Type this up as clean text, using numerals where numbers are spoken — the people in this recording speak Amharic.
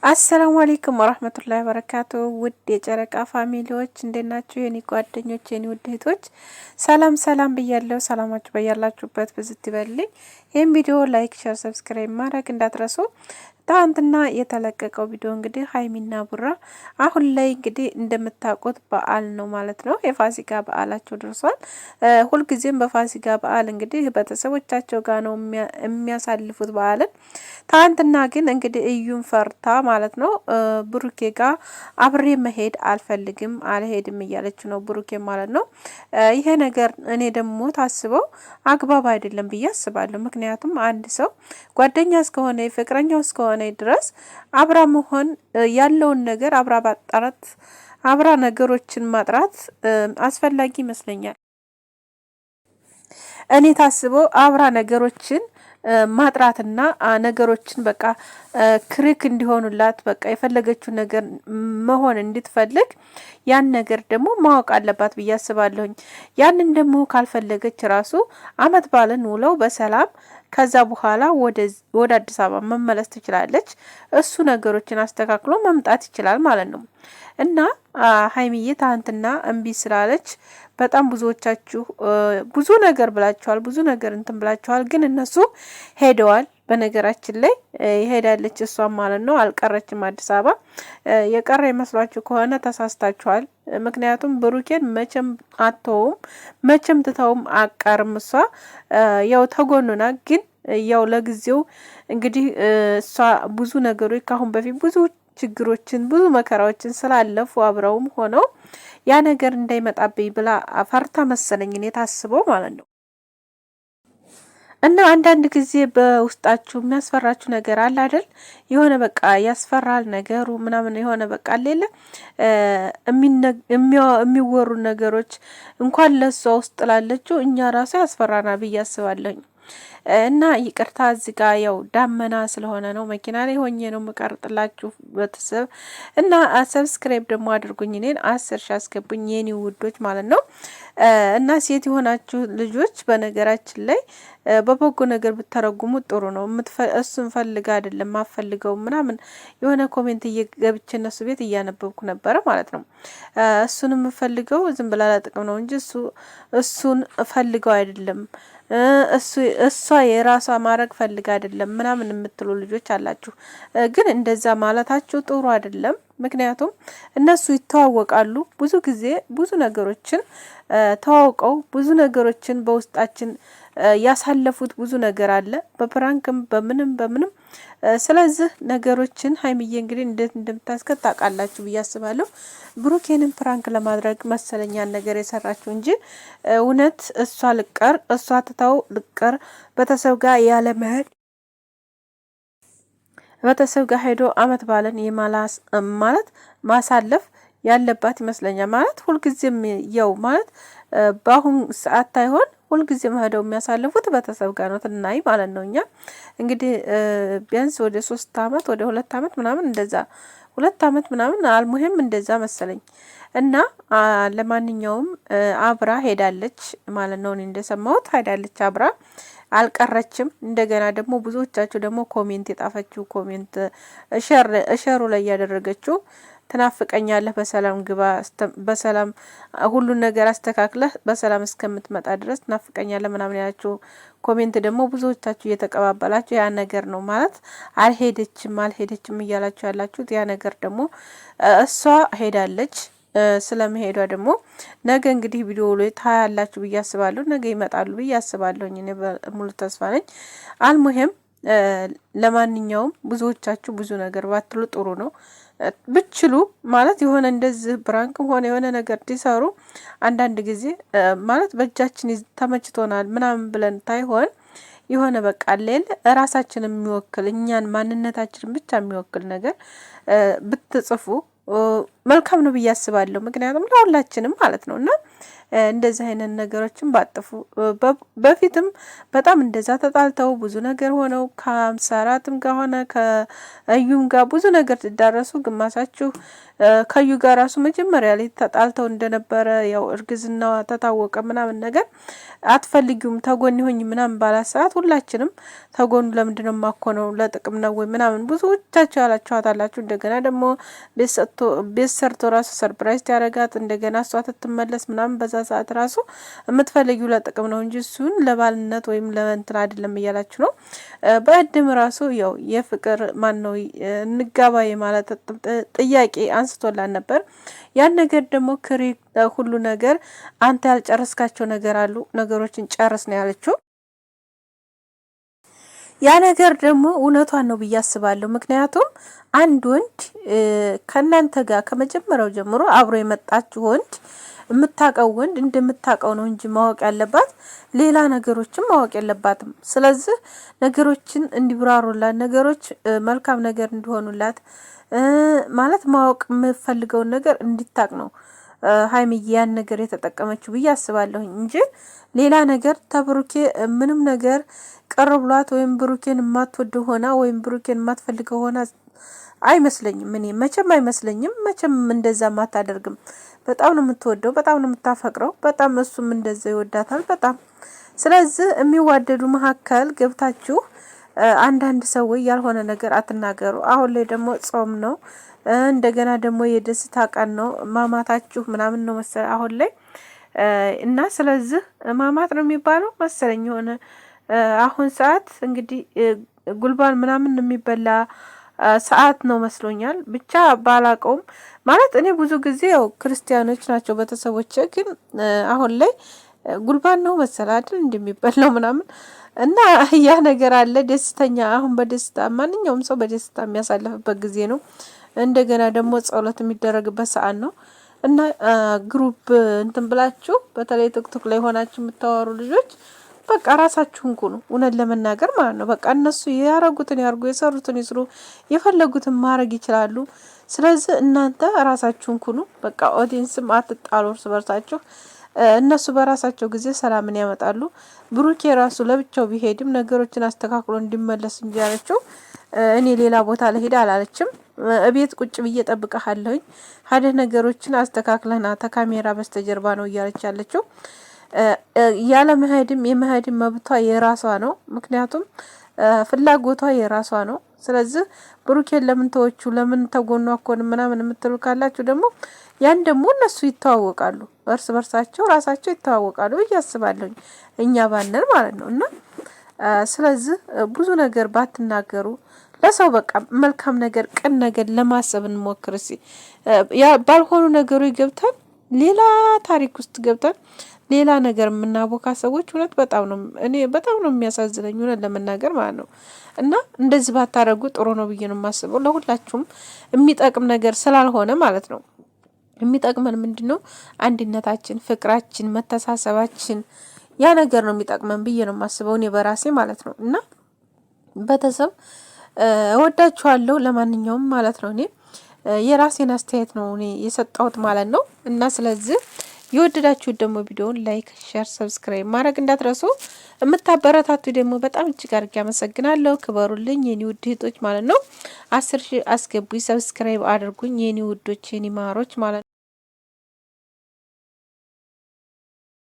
አሰላሙ አለይኩም ወራህመቱላሂ ወበረካቱ። ውድ የጨረቃ ፋሚሊዎች እንዴት ናችሁ? የኔ ጓደኞች፣ የኔ ውድ እህቶች ሰላም ሰላም ብያለሁ። ሰላማችሁ በያላችሁበት ብዝት ይበልኝ። ይህን ቪዲዮ ላይክ፣ ሼር፣ ሰብስክራይብ ማድረግ እንዳትረሱ። ትናንትና የተለቀቀው ቪዲዮ እንግዲህ ሀይሚና ቡራ አሁን ላይ እንግዲህ እንደምታውቁት በዓል ነው ማለት ነው። የፋሲካ በዓላቸው ደርሷል። ሁልጊዜም በፋሲካ በዓል እንግዲህ ቤተሰቦቻቸው ጋር ነው የሚያሳልፉት በዓልን። ትናንትና ግን እንግዲህ እዩን ፈርታ ማለት ነው ብሩኬ ጋር አብሬ መሄድ አልፈልግም አልሄድም እያለች ነው ብሩኬ ማለት ነው። ይሄ ነገር እኔ ደግሞ ታስበው አግባብ አይደለም ብዬ አስባለሁ። ምክንያቱም አንድ ሰው ጓደኛ እስከሆነ ፍቅረኛው እስከሆነ ድረስ አብራ መሆን ያለውን ነገር አብራ ባጣራት አብራ ነገሮችን ማጥራት አስፈላጊ ይመስለኛል። እኔ ታስበው አብራ ነገሮችን ማጥራትና ነገሮችን በቃ ክሪክ እንዲሆኑላት በቃ የፈለገችው ነገር መሆን እንድትፈልግ ያን ነገር ደግሞ ማወቅ አለባት ብዬ አስባለሁኝ። ያንን ደግሞ ካልፈለገች ራሱ አመት ባለን ውለው በሰላም ከዛ በኋላ ወደ አዲስ አበባ መመለስ ትችላለች። እሱ ነገሮችን አስተካክሎ መምጣት ይችላል ማለት ነው። እና ሀይሚዬ ትናንትና እምቢ ስላለች በጣም ብዙዎቻችሁ ብዙ ነገር ብላችኋል፣ ብዙ ነገር እንትን ብላችኋል። ግን እነሱ ሄደዋል። በነገራችን ላይ ሄዳለች እሷም ማለት ነው። አልቀረችም አዲስ አበባ። የቀረ ይመስሏችሁ ከሆነ ተሳስታችኋል። ምክንያቱም ብሩኬን መቼም አተውም መቼም ትተውም አቀርም። እሷ ያው ተጎኑና ግን ያው ለጊዜው እንግዲህ እሷ ብዙ ነገሮች ካሁን በፊት ብዙ ችግሮችን ብዙ መከራዎችን ስላለፉ አብረውም ሆነው ያ ነገር እንዳይመጣብኝ ብላ ፈርታ መሰለኝ እኔ ታስበው ማለት ነው። እና አንዳንድ ጊዜ በውስጣችሁ የሚያስፈራችሁ ነገር አለ አይደል? የሆነ በቃ ያስፈራል ነገሩ ምናምን የሆነ በቃ ሌለ የሚወሩ ነገሮች እንኳን ለሷ ውስጥ ላለችው እኛ ራሱ ያስፈራና ብዬ አስባለሁኝ። እና ይቅርታ እዚህ ጋር ያው ዳመና ስለሆነ ነው መኪና ላይ ሆኜ ነው የምቀርጥላችሁ ቤተሰብ። እና ሰብስክራይብ ደግሞ አድርጉኝ፣ እኔን 10 ሺህ አስገቡኝ የኔ ውዶች ማለት ነው። እና ሴት የሆናችሁ ልጆች በነገራችን ላይ በበጎ ነገር ብተረጉሙ ጥሩ ነው። እሱን ፈልጋ አይደለም ማፈልገው ምናምን የሆነ ኮሜንት እየገብቼ እነሱ ቤት እያነበብኩ ነበረ ማለት ነው። እሱን የምፈልገው ዝም ብላ ለጥቅም ነው እንጂ እሱን ፈልገው አይደለም። እሷ የራሷ ማድረግ ፈልጋ አይደለም ምናምን የምትሉ ልጆች አላችሁ። ግን እንደዛ ማለታችሁ ጥሩ አይደለም። ምክንያቱም እነሱ ይተዋወቃሉ። ብዙ ጊዜ ብዙ ነገሮችን ተዋውቀው ብዙ ነገሮችን በውስጣችን ያሳለፉት ብዙ ነገር አለ፣ በፕራንክም በምንም። ስለዚህ ነገሮችን ሀይሚዬ እንግዲህ እንዴት እንደምታስከት ታውቃላችሁ ብዬ አስባለሁ። ብሩኬንም ፕራንክ ለማድረግ መሰለኛን ነገር የሰራችው እንጂ እውነት እሷ ልቀር እሷ ትተው ልቀር ቤተሰብ ጋር ያለ መሄድ ቤተሰብ ጋር ሄዶ አመት ባለን የማላስ ማለት ማሳለፍ ያለባት ይመስለኛል። ማለት ሁልጊዜም ያው ማለት በአሁን ሰዓት ታይሆን ሁልጊዜም ሄደው የሚያሳልፉት ቤተሰብ ጋር ነው ትናይ ማለት ነው። እኛ እንግዲህ ቢያንስ ወደ 3 አመት ወደ 2 አመት ምናምን እንደዛ 2 አመት ምናምን አልሙሂም እንደዛ መሰለኝ። እና ለማንኛውም አብራ ሄዳለች ማለት ነው። እኔ እንደሰማሁት ሄዳለች አብራ አልቀረችም። እንደገና ደግሞ ብዙዎቻችሁ ደግሞ ኮሜንት የጣፈችው ኮሜንት ሸሩ ላይ ያደረገችው ትናፍቀኛለህ፣ በሰላም ግባ፣ በሰላም ሁሉን ነገር አስተካክለህ በሰላም እስከምትመጣ ድረስ ትናፍቀኛለህ ምናምን ያላችሁ ኮሜንት ደግሞ ብዙዎቻችሁ እየተቀባበላችሁ ያ ነገር ነው ማለት አልሄደችም እያላችሁ ያላችሁት ያ ነገር ደግሞ እሷ ሄዳለች። ስለመሄዷ ደግሞ ነገ እንግዲህ ቪዲዮ ላይ ታያላችሁ ብዬ አስባለሁ። ነገ ይመጣሉ ብዬ አስባለሁ። እኔ ሙሉ ተስፋ ነኝ። አልሙሂም ለማንኛውም ብዙዎቻችሁ ብዙ ነገር ባትሉ ጥሩ ነው። ብችሉ ማለት የሆነ እንደዚህ ብራንክም ሆነ የሆነ ነገር እንዲሰሩ አንዳንድ ጊዜ ማለት በእጃችን ተመችቶናል ምናምን ብለን ታይሆን የሆነ በቃ ሌላ ራሳችንን የሚወክል እኛን ማንነታችንን ብቻ የሚወክል ነገር ብትጽፉ መልካም ነው ብዬ አስባለሁ። ምክንያቱም ለሁላችንም ማለት ነውና እንደዚህ አይነት ነገሮችን ባጥፉ። በፊትም በጣም እንደዛ ተጣልተው ብዙ ነገር ሆነው ከ54ም ጋር ሆነ ከእዩም ጋር ብዙ ነገር ትዳረሱ። ግማሳችሁ ከዩ ጋር ራሱ መጀመሪያ ላይ ተጣልተው እንደነበረ ያው እርግዝናዋ ተታወቀ ምናምን ነገር አትፈልጊውም ተጎን ይሆኝ ምናምን ባላት ሰዓት ሁላችንም ተጎኑ ለምንድነው ማኮነው ለጥቅም ነው ወይ ምናምን ብዙዎቻችሁ ያላችኋታላችሁ። እንደገና ደግሞ ቤት ሰርቶ ራሱ ሰርፕራይዝ ያደርጋት እንደገና እሷ ትመለስ ምናምን በዛ ሰዓት ራሱ የምትፈልጊው ለጥቅም ነው እንጂ እሱን ለባልነት ወይም ለእንትን አይደለም እያላችሁ ነው። በእድም ራሱ ያው የፍቅር ማን ነው እንጋባ ማለት ጥያቄ አንስቶላን ነበር። ያን ነገር ደግሞ ክሪ ሁሉ ነገር አንተ ያልጨረስካቸው ነገር አሉ ነገሮችን ጨርስ ነው ያለችው። ያ ነገር ደግሞ እውነቷን ነው ብዬ አስባለሁ። ምክንያቱም አንድ ወንድ ከናንተ ጋር ከመጀመሪያው ጀምሮ አብሮ የመጣችሁ ወንድ የምታቀው ወንድ እንደምታቀው ነው እንጂ ማወቅ ያለባት ሌላ ነገሮችን ማወቅ የለባትም። ስለዚህ ነገሮችን እንዲብራሩላት ነገሮች መልካም ነገር እንዲሆኑላት ማለት ማወቅ የምፈልገውን ነገር እንዲታቅ ነው ሀይሚዬ ያን ነገር የተጠቀመችው ብዬ አስባለሁኝ እንጂ ሌላ ነገር ተብሩኬ ምንም ነገር ቀርብሏት ወይም ብሩኬን የማትወደው ሆና ወይም ብሩኬን የማትፈልገው ሆና አይመስለኝም። እኔ መቼም አይመስለኝም። መቼም እንደዛ ማታደርግም። በጣም ነው የምትወደው፣ በጣም ነው የምታፈቅረው፣ በጣም እሱም እንደዛ ይወዳታል በጣም። ስለዚህ የሚዋደዱ መካከል ገብታችሁ አንዳንድ ሰዎች ያልሆነ ነገር አትናገሩ። አሁን ላይ ደግሞ ጾም ነው፣ እንደገና ደግሞ የደስታ ቀን ነው። ማማታችሁ ምናምን ነው መሰለኝ አሁን ላይ እና ስለዚህ ማማት ነው የሚባለው መሰለኝ የሆነ አሁን ሰዓት እንግዲህ ጉልባን ምናምን የሚበላ ሰዓት ነው መስሎኛል። ብቻ ባላቀውም ማለት እኔ ብዙ ጊዜ ያው ክርስቲያኖች ናቸው ቤተሰቦቼ፣ ግን አሁን ላይ ጉልባን ነው መሰል አይደል እንደሚበላው ምናምን እና ያ ነገር አለ። ደስተኛ አሁን በደስታ ማንኛውም ሰው በደስታ የሚያሳልፍበት ጊዜ ነው። እንደገና ደግሞ ጸሎት የሚደረግበት ሰዓት ነው እና ግሩፕ እንትን ብላችሁ በተለይ ቲክቶክ ላይ ሆናችሁ የምታወሩ ልጆች በቃ ራሳችሁን ኩኑ። እውነት ለመናገር ማለት ነው በቃ እነሱ ያረጉትን ያርጉ፣ የሰሩትን ይስሩ፣ የፈለጉትን ማድረግ ይችላሉ። ስለዚህ እናንተ ራሳችሁን ኩኑ። በቃ ኦዲየንስም አትጣሉ እርስ በርሳችሁ። እነሱ በራሳቸው ጊዜ ሰላምን ያመጣሉ። ብሩኬ ራሱ ለብቻው ቢሄድም ነገሮችን አስተካክሎ እንዲመለስ እንጂ ያለችው እኔ ሌላ ቦታ ለሄድ አላለችም። እቤት ቁጭ ብዬ ጠብቀሃለሁኝ ሀደ ነገሮችን አስተካክለና ተካሜራ በስተጀርባ ነው እያለች ያለችው። ያለ መሄድም የመሄድም መብቷ የራሷ ነው። ምክንያቱም ፍላጎቷ የራሷ ነው። ስለዚህ ብሩኬን ለምን ተወቹ ለምን ተጎኗ አኮን ምናምን የምትሉ ካላችሁ ደግሞ ያን ደግሞ እነሱ ይተዋወቃሉ፣ እርስ በርሳቸው ራሳቸው ይተዋወቃሉ ብዬ አስባለሁኝ እኛ ባነር ማለት ነው። እና ስለዚህ ብዙ ነገር ባትናገሩ ለሰው በቃ መልካም ነገር ቅን ነገር ለማሰብ እንሞክር። እስኪ ያ ባልሆኑ ነገሮች ገብተን ሌላ ታሪክ ውስጥ ገብተን ሌላ ነገር የምናቦካ ሰዎች እውነት በጣም ነው እኔ በጣም ነው የሚያሳዝነኝ እውነት ለመናገር ማለት ነው። እና እንደዚህ ባታረጉ ጥሩ ነው ብዬ ነው የማስበው። ለሁላችሁም የሚጠቅም ነገር ስላልሆነ ማለት ነው። የሚጠቅመን ምንድነው? አንድነታችን፣ ፍቅራችን፣ መተሳሰባችን ያ ነገር ነው የሚጠቅመን ብዬ ነው የማስበው እኔ በራሴ ማለት ነው። እና ቤተሰብ እወዳችኋለሁ ለማንኛውም ማለት ነው። እኔ የራሴን አስተያየት ነው እኔ የሰጣሁት ማለት ነው። እና ስለዚህ የወደዳችሁት ደግሞ ቪዲዮውን ላይክ፣ ሼር፣ ሰብስክራይብ ማድረግ እንዳትረሱ። የምታበረታቱ ደግሞ በጣም እጅግ አድርጌ አመሰግናለሁ። ክበሩልኝ የኔ ውድ እህቶች ማለት ነው። 10 ሺህ አስገቡኝ፣ ሰብስክራይብ አድርጉኝ የኔ ውዶች የኔ ማሮች ማለት ነው።